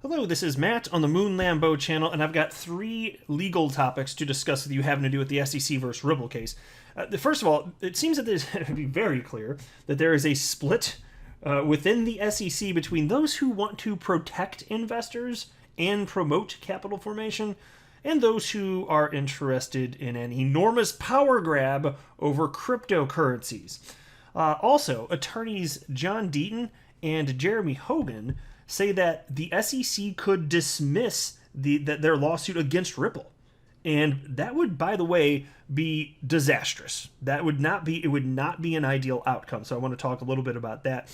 Hello, this is Matt on the Moon Lambeau channel, and I've got three legal topics to discuss with you having to do with the SEC versus Ripple case. First of all, it seems that there's to be very clear that there is a split within the SEC between those who want to protect investors and promote capital formation, and those who are interested in an enormous power grab over cryptocurrencies. Also, attorneys John Deaton and Jeremy Hogan say that the SEC could dismiss their lawsuit against Ripple. And that would, by the way, be disastrous. It would not be an ideal outcome. So I want to talk a little bit about that.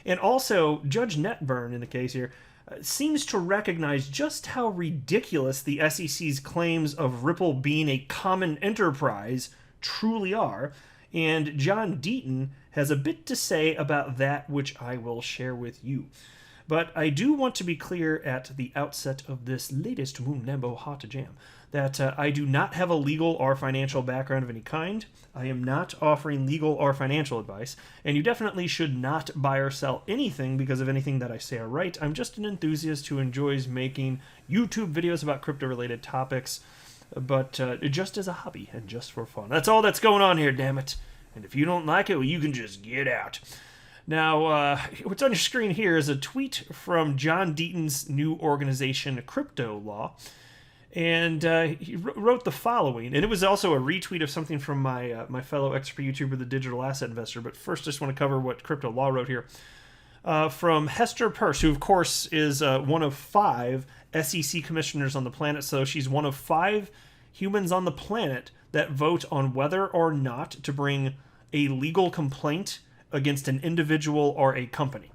And also, Judge Netburn in the case here seems to recognize just how ridiculous the SEC's claims of Ripple being a common enterprise truly are. And John Deaton has a bit to say about that, which I will share with you. But I do want to be clear at the outset of this latest Moon Lambeau Hot Jam that I do not have a legal or financial background of any kind. I am not offering legal or financial advice, and you definitely should not buy or sell anything because of anything that I say or write. I'm just an enthusiast who enjoys making YouTube videos about crypto-related topics, but just as a hobby and just for fun. That's all that's going on here, damn it. And if you don't like it, well, you can just get out. Now, what's on your screen here is a tweet from John Deaton's new organization, Crypto Law. And he wrote the following, and it was also a retweet of something from my fellow expert YouTuber, the Digital Asset Investor. But first, just want to cover what Crypto Law wrote here. From Hester Peirce, who, of course, is one of 5 SEC commissioners on the planet. So she's one of 5 humans on the planet that vote on whether or not to bring a legal complaint against an individual or a company.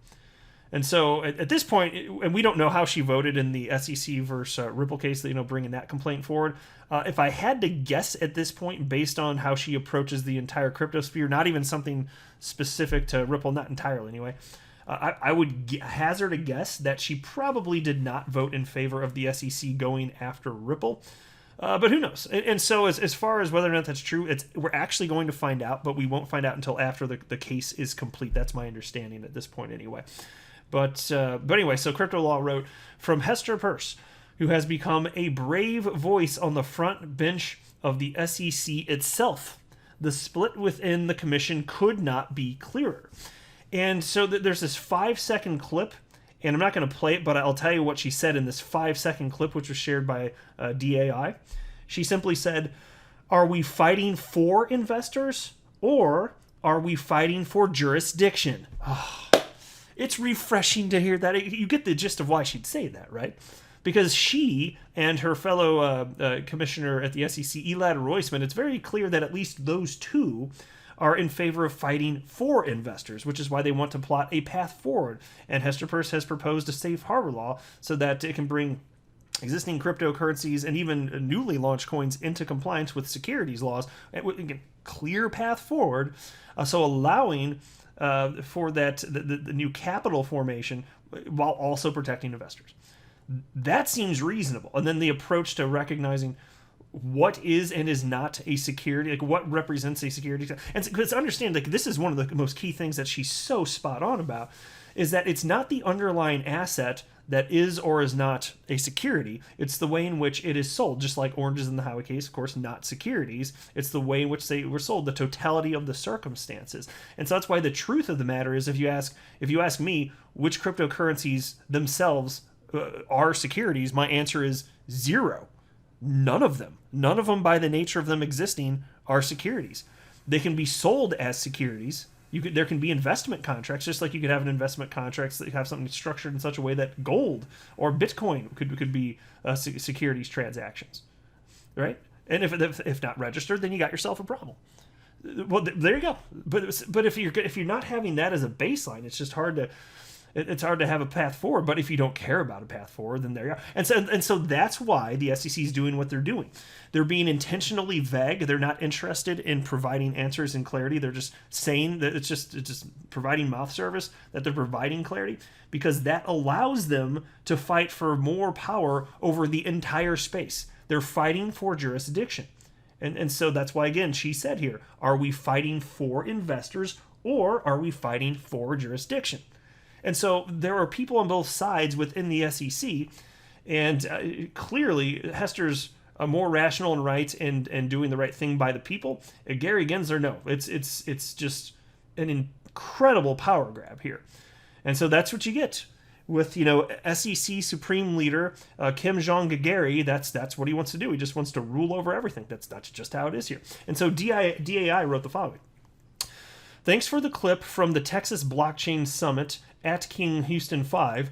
And so at this point, and we don't know how she voted in the SEC versus Ripple case, bringing that complaint forward. If I had to guess at this point, based on how she approaches the entire crypto sphere, not even something specific to Ripple, not entirely anyway, I would hazard a guess that she probably did not vote in favor of the SEC going after Ripple. But who knows? And so as far as whether or not that's true, we're actually going to find out, but we won't find out until after the case is complete. That's my understanding at this point anyway. But anyway, so Crypto Law wrote, from Hester Peirce, who has become a brave voice on the front bench of the SEC itself. The split within the commission could not be clearer. And so there's this 5-second clip, and I'm not going to play it, but I'll tell you what she said in this 5-second clip, which was shared by DAI. She simply said, "Are we fighting for investors, or are we fighting for jurisdiction?" Oh, it's refreshing to hear that. You get the gist of why she'd say that, right? Because she and her fellow commissioner at the SEC, Elad Roisman, it's very clear that at least those two are in favor of fighting for investors, which is why they want to plot a path forward. And Hester Peirce has proposed a safe harbor law so that it can bring existing cryptocurrencies and even newly launched coins into compliance with securities laws, and a clear path forward, so allowing for the new capital formation while also protecting investors. That seems reasonable. And then the approach to recognizing what is and is not a security, like what represents a security. And because understand, like, this is one of the most key things that she's so spot on about, is that it's not the underlying asset that is or is not a security. It's the way in which it is sold, just like oranges in the highway case, of course, not securities. It's the way in which they were sold, the totality of the circumstances. And so that's why the truth of the matter is, if you ask me which cryptocurrencies themselves are securities, my answer is 0. None of them by the nature of them existing are securities. They can be sold as securities. There can be investment contracts, just like you could have an investment contracts that have something structured in such a way that gold or Bitcoin could be securities transactions, right? And if not registered, then you got yourself a problem. Well, there you go. But if you're not having that as a baseline, it's just hard to. It's hard to have a path forward, but if you don't care about a path forward, then there you are. And so that's why the SEC is doing what they're doing. They're being intentionally vague. They're not interested in providing answers and clarity. They're just saying that it's just providing mouth service, that they're providing clarity, because that allows them to fight for more power over the entire space. They're fighting for jurisdiction. And so that's why, again, she said here, are we fighting for investors or are we fighting for jurisdiction? And so there are people on both sides within the SEC, and clearly Hester's more rational and right and doing the right thing by the people. Gary Gensler, no, it's just an incredible power grab here, and so that's what you get with SEC Supreme Leader Kim Jong-Gary. That's what he wants to do. He just wants to rule over everything. That's just how it is here. And so DAI wrote the following. Thanks for the clip from the Texas Blockchain Summit at King Houston 5.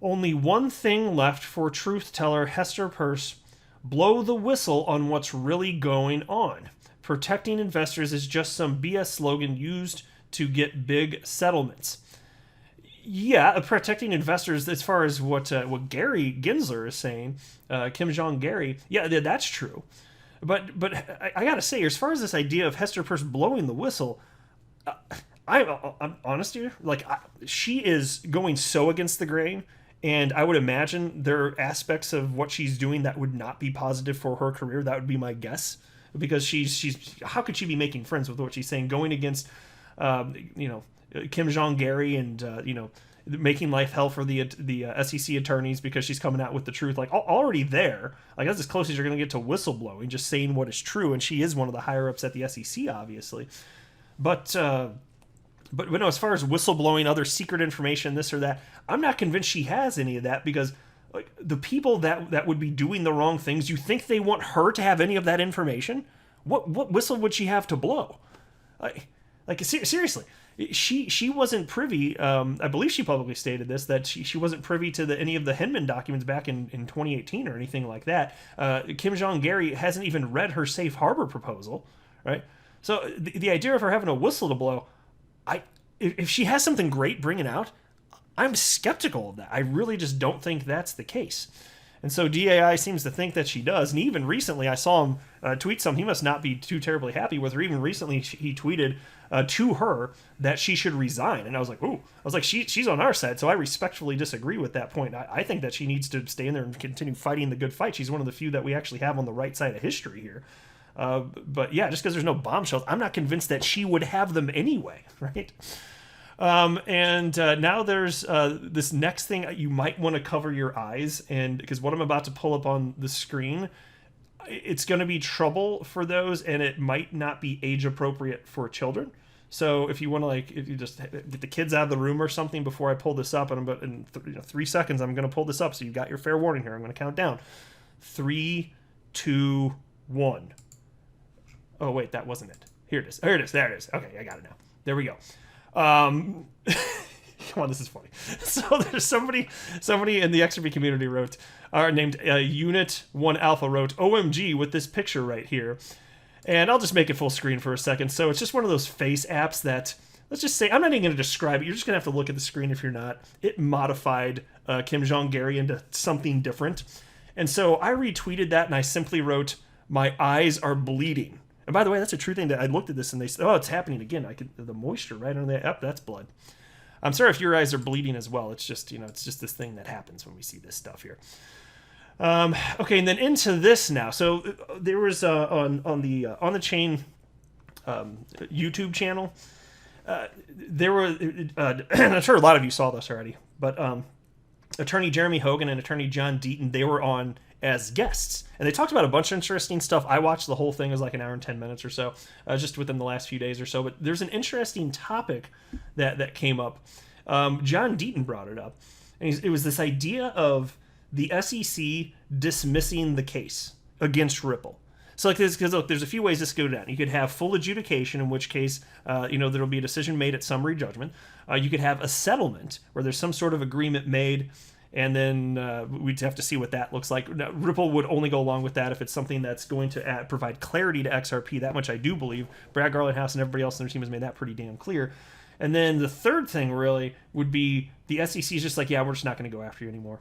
Only one thing left for truth teller Hester Peirce. Blow the whistle on what's really going on. Protecting investors is just some BS slogan used to get big settlements. Yeah, protecting investors as far as what Gary Gensler is saying, Kim Jong-Gary, yeah, that's true. But I gotta say, as far as this idea of Hester Peirce blowing the whistle, I'm honest here, she is going so against the grain. And I would imagine there are aspects of what she's doing that would not be positive for her career. That would be my guess, because she's how could she be making friends with what she's saying, going against Kim Jong-Gary and making life hell for the SEC attorneys because she's coming out with the truth, already there. That's as close as you're going to get to whistleblowing, just saying what is true. And she is one of the higher ups at the SEC, obviously, but no, as far as whistleblowing, other secret information, this or that, I'm not convinced she has any of that, because the people that would be doing the wrong things, you think they want her to have any of that information? What whistle would she have to blow? Seriously, she wasn't privy. I believe she publicly stated this, that she wasn't privy to any of the Hinman documents back in 2018 or anything like that. Kim Jong-Gary hasn't even read her safe harbor proposal, right? So the idea of her having a whistle to blow, if she has something great bringing out, I'm skeptical of that. I really just don't think that's the case. And so DAI seems to think that she does. And even recently, I saw him tweet something. He must not be too terribly happy with her. Even recently, he tweeted to her that she should resign. And I was like, ooh. I was like, she's on our side. So I respectfully disagree with that point. I think that she needs to stay in there and continue fighting the good fight. She's one of the few that we actually have on the right side of history here. But yeah, just because there's no bombshells, I'm not convinced that she would have them anyway, right? Now there's this next thing you might want to cover your eyes, and because what I'm about to pull up on the screen, it's going to be trouble for those, and it might not be age appropriate for children. So if you want to, if you just get the kids out of the room or something before I pull this up, and in 3 seconds I'm going to pull this up, so you've got your fair warning here. I'm going to count down. 3, 2, 1. Oh, wait, that wasn't it. Here it is. There it is. There it is. Okay, I got it now. There we go. Come on, this is funny. So there's somebody in the XRP community wrote, named Unit 1 Alpha wrote, OMG, with this picture right here. And I'll just make it full screen for a second. So it's just one of those face apps that, let's just say, I'm not even going to describe it. You're just going to have to look at the screen if you're not. It modified Kim Jong-Gary into something different. And so I retweeted that, and I simply wrote, my eyes are bleeding. And by the way, that's a true thing. That I looked at this and they said, "Oh, it's happening again." The moisture right on the that's blood. I'm sorry if your eyes are bleeding as well. It's just it's just this thing that happens when we see this stuff here. Okay, and then into this now. So there was on the chain YouTube channel. There were I'm sure a lot of you saw this already, but attorney Jeremy Hogan and attorney John Deaton, they were on as guests, and they talked about a bunch of interesting stuff. I watched the whole thing. It was like an hour and 10 minutes or so, just within the last few days or so. But there's an interesting topic that came up. John Deaton brought it up, and it was this idea of the SEC dismissing the case against Ripple. So because look, there's a few ways this could go down. You could have full adjudication, in which case there'll be a decision made at summary judgment. You could have a settlement where there's some sort of agreement made, and then we'd have to see what that looks like. Now, Ripple would only go along with that if it's something that's going to provide clarity to XRP. That much I do believe. Brad Garlinghouse and everybody else on their team has made that pretty damn clear. And then the third thing really would be the SEC is just like, yeah, we're just not going to go after you anymore.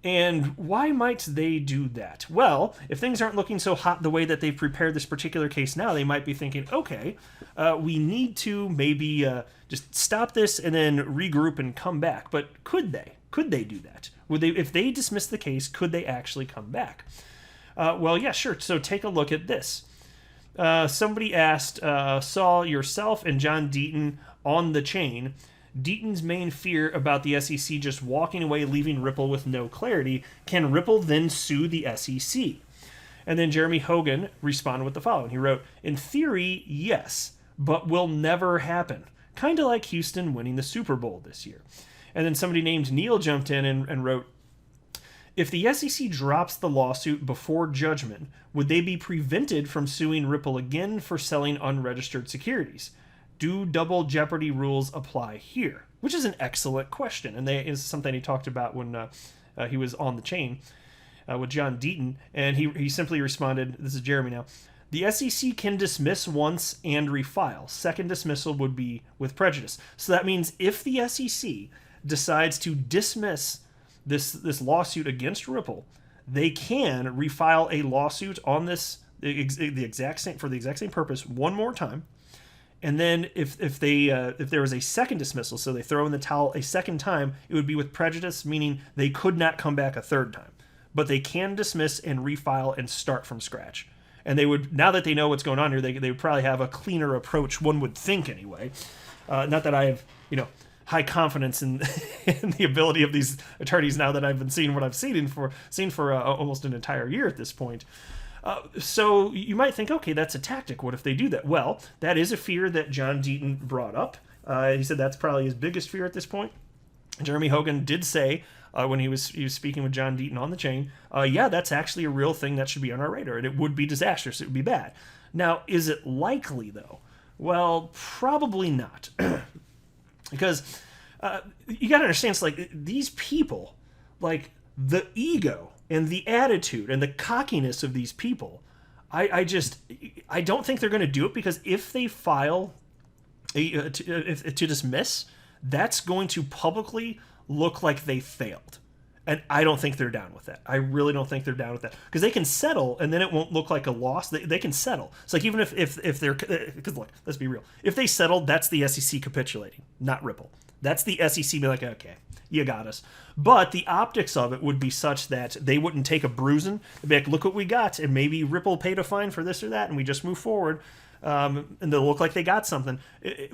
And why might they do that? Well, if things aren't looking so hot the way that they've prepared this particular case now, they might be thinking, okay, we need to maybe just stop this and then regroup and come back. But could they? Could they do that? Would they, if they dismiss the case, could they actually come back? Well, yeah, sure. So take a look at this. Somebody asked, saw yourself and John Deaton on the chain. Deaton's main fear about the SEC just walking away, leaving Ripple with no clarity. Can Ripple then sue the SEC? And then Jeremy Hogan responded with the following. He wrote, in theory, yes, but will never happen. Kind of like Houston winning the Super Bowl this year. And then somebody named Neil jumped in and wrote, if the SEC drops the lawsuit before judgment, would they be prevented from suing Ripple again for selling unregistered securities? Do double jeopardy rules apply here? Which is an excellent question, and that is something he talked about when he was on the chain with John Deaton, and he simply responded, this is Jeremy now, the SEC can dismiss once and refile. Second dismissal would be with prejudice. So that means if the SEC decides to dismiss this lawsuit against Ripple, they can refile a lawsuit on this the exact same purpose one more time. And then if there was a second dismissal, so they throw in the towel a second time, it would be with prejudice, meaning they could not come back a third time. But they can dismiss and refile and start from scratch. And they would, now that they know what's going on here, they would probably have a cleaner approach, one would think anyway. Not that I have, high confidence in the ability of these attorneys now that I've been seeing what I've seen for almost an entire year at this point. So you might think, okay, that's a tactic. What if they do that? Well, that is a fear that John Deaton brought up. He said that's probably his biggest fear at this point. Jeremy Hogan did say when he was speaking with John Deaton on the chain, yeah, that's actually a real thing that should be on our radar, and it would be disastrous. It would be bad. Now, is it likely, though? Well, probably not. Because you got to understand, it's like these people, like the ego and the attitude and the cockiness of these people, I don't think they're going to do it, because if they file to dismiss, that's going to publicly look like they failed. And I don't think they're down with that. I really don't think they're down with that, because they can settle, and then it won't look like a loss. They can settle. It's like even if they're, because look, let's be real. If they settled, that's the SEC capitulating, not Ripple. That's the SEC be like, okay, you got us. But the optics of it would be such that they wouldn't take a bruising. They'd be like, look what we got, and maybe Ripple paid a fine for this or that, and we just move forward. And they'll look like they got something.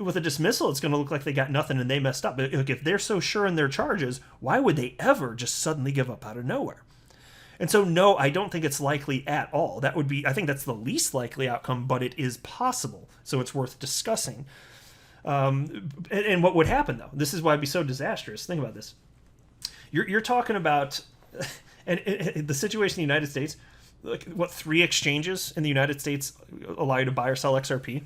With a dismissal, it's going to look like they got nothing and they messed up. But if they're so sure in their charges, why would they ever just suddenly give up out of nowhere? And so, no, I don't think it's likely at all. That would be, I think that's the least likely outcome, but it is possible. So it's worth discussing. And what would happen, though? This is why it'd be so disastrous. Think about this. You're talking about and the situation in the United States. Like, what, 3 exchanges in the United States allow you to buy or sell XRP?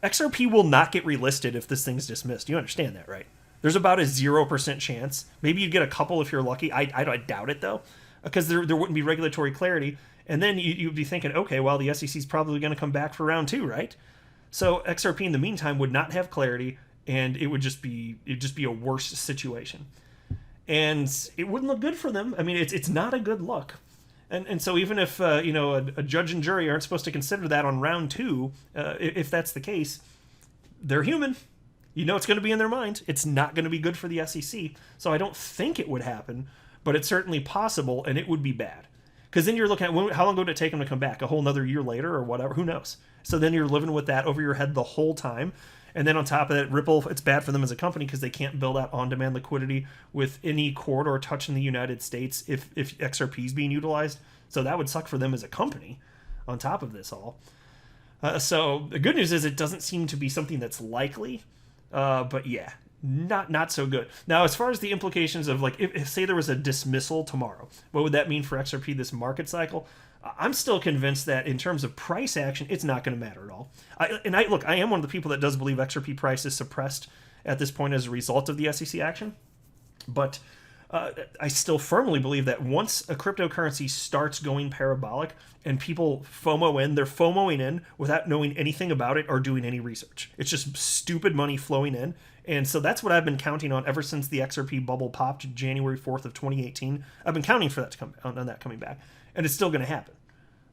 XRP will not get relisted if this thing's dismissed. You understand that, right? There's about a 0% chance. Maybe you'd get a couple if you're lucky. I doubt it, though, because there wouldn't be regulatory clarity. And then you'd be thinking, okay, well, the SEC's probably going to come back for round 2, right? So XRP in the meantime would not have clarity, and it'd just be a worse situation. And it wouldn't look good for them. I mean, it's not a good look. And so even if a judge and jury aren't supposed to consider that on round 2, if that's the case, they're human. It's going to be in their mind. It's not going to be good for the SEC. So I don't think it would happen, but it's certainly possible, and it would be bad. Because then you're looking at how long would it take them to come back? A whole another year later or whatever? Who knows? So then you're living with that over your head the whole time. And then on top of that, Ripple, it's bad for them as a company because they can't build out on-demand liquidity with any corridor touch in the United States if XRP is being utilized. So that would suck for them as a company on top of this all. So the good news is it doesn't seem to be something that's likely. But yeah, not so good. Now, as far as the implications of, like, if say there was a dismissal tomorrow, what would that mean for XRP this market cycle? I'm still convinced that in terms of price action, it's not going to matter at all. I am one of the people that does believe XRP price is suppressed at this point as a result of the SEC action. But I still firmly believe that once a cryptocurrency starts going parabolic and people they're FOMOing in without knowing anything about it or doing any research. It's just stupid money flowing in. And so that's what I've been counting on ever since the XRP bubble popped January 4th of 2018. I've been counting for that to come on that coming back. And it's still going to happen.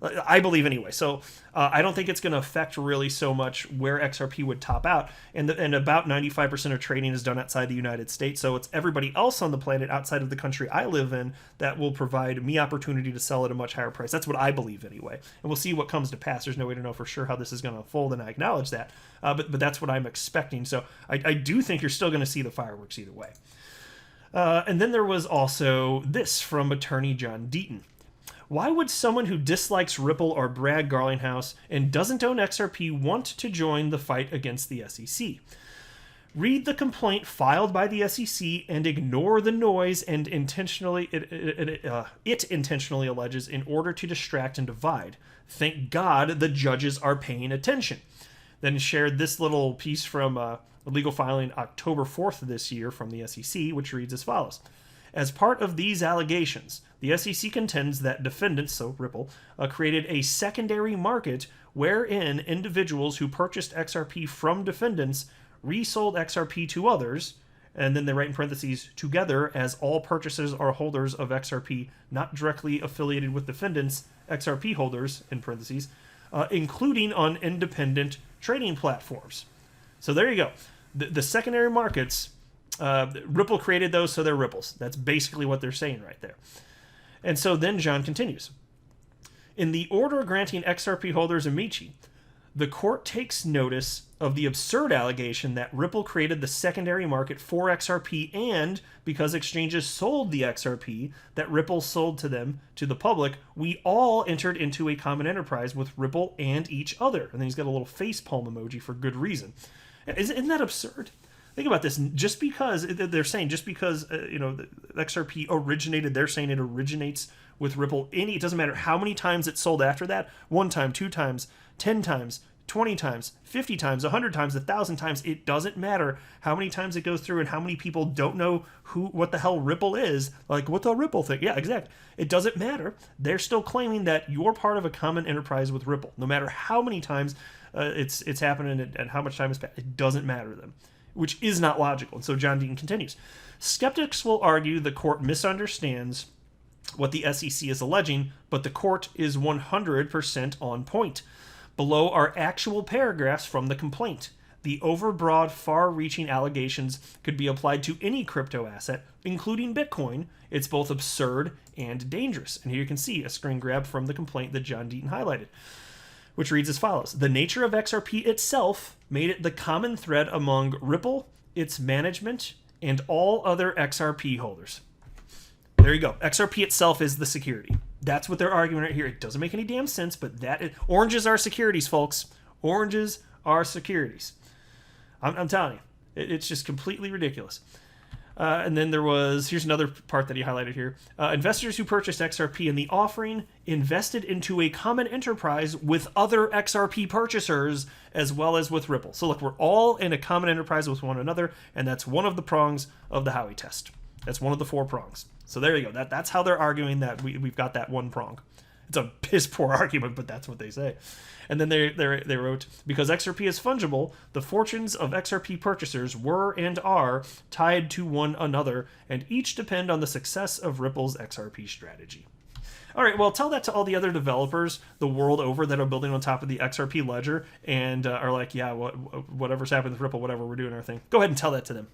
I believe anyway. So I don't think it's going to affect really so much where XRP would top out. And about 95% of trading is done outside the United States. So it's everybody else on the planet outside of the country I live in that will provide me opportunity to sell at a much higher price. That's what I believe anyway. And we'll see what comes to pass. There's no way to know for sure how this is going to unfold, and I acknowledge that. But that's what I'm expecting. So I do think you're still going to see the fireworks either way. And then there was also this from attorney John Deaton. Why would someone who dislikes Ripple or Brad Garlinghouse and doesn't own XRP want to join the fight against the SEC? Read the complaint filed by the SEC and ignore the noise and intentionally alleges in order to distract and divide. Thank God the judges are paying attention. Then shared this little piece from a legal filing October 4th of this year from the SEC, which reads as follows. As part of these allegations, the SEC contends that defendants, so Ripple, created a secondary market wherein individuals who purchased XRP from defendants resold XRP to others, and then they write in parentheses, together as all purchasers are holders of XRP not directly affiliated with defendants, XRP holders, in parentheses, including on independent trading platforms. So there you go. The secondary markets, Ripple created those, so they're Ripples. That's basically what they're saying right there. And so then John continues. In the order granting XRP holders amici, the court takes notice of the absurd allegation that Ripple created the secondary market for XRP, and because exchanges sold the XRP that Ripple sold to them, to the public, we all entered into a common enterprise with Ripple and each other. And then he's got a little facepalm emoji for good reason. Isn't that absurd? Think about this. Just because they're saying, the XRP originated, they're saying it originates with Ripple. It doesn't matter how many times it's sold after that. 1 time, 2 times, 10 times, 20 times, 50 times, 100 times, 1,000 times. It doesn't matter how many times it goes through and how many people don't know what the hell Ripple is. Like, what the Ripple thing? Yeah, exactly. It doesn't matter. They're still claiming that you're part of a common enterprise with Ripple. No matter how many times it's happening and how much time has passed, it doesn't matter to them, which is not logical. And so John Deaton continues. Skeptics will argue the court misunderstands what the SEC is alleging, but the court is 100% on point. Below are actual paragraphs from the complaint. The overbroad, far-reaching allegations could be applied to any crypto asset, including Bitcoin. It's both absurd and dangerous. And here you can see a screen grab from the complaint that John Deaton highlighted, which reads as follows. The nature of XRP itself made it the common thread among Ripple, its management, and all other XRP holders. There you go. XRP itself is the security. That's what they're arguing right here. It doesn't make any damn sense, but oranges are securities, folks. Oranges are securities. I'm telling you. It's just completely ridiculous. And then here's another part that he highlighted here. Investors who purchased XRP in the offering invested into a common enterprise with other XRP purchasers as well as with Ripple. So look, we're all in a common enterprise with one another, and that's one of the prongs of the Howey test. That's one of the 4 prongs. So there you go. That's how they're arguing that we've got that one prong. It's a piss poor argument, but that's what they say. And then they wrote, because XRP is fungible, the fortunes of XRP purchasers were and are tied to one another, and each depend on the success of Ripple's XRP strategy. All right, well, tell that to all the other developers the world over that are building on top of the XRP ledger and are like, yeah, whatever's happened with Ripple, whatever, we're doing our thing. Go ahead and tell that to them.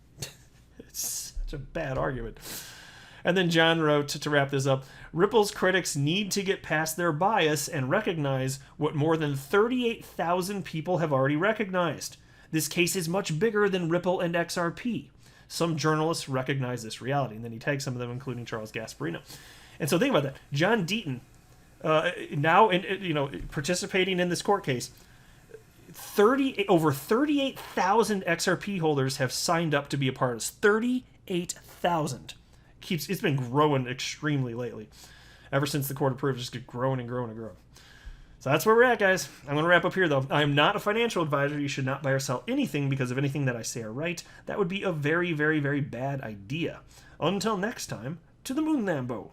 It's such a bad argument. And then John wrote, to wrap this up, Ripple's critics need to get past their bias and recognize what more than 38,000 people have already recognized. This case is much bigger than Ripple and XRP. Some journalists recognize this reality. And then he tags some of them, including Charles Gasparino. And so think about that. John Deaton, now participating in this court case, over 38,000 XRP holders have signed up to be a part of this. 38,000. It's been growing extremely lately. Ever since the court approved, it's just growing and growing and growing. So that's where we're at, guys. I'm going to wrap up here, though. I am not a financial advisor. You should not buy or sell anything because of anything that I say or write. That would be a very, very, very bad idea. Until next time, to the moon, Lambo.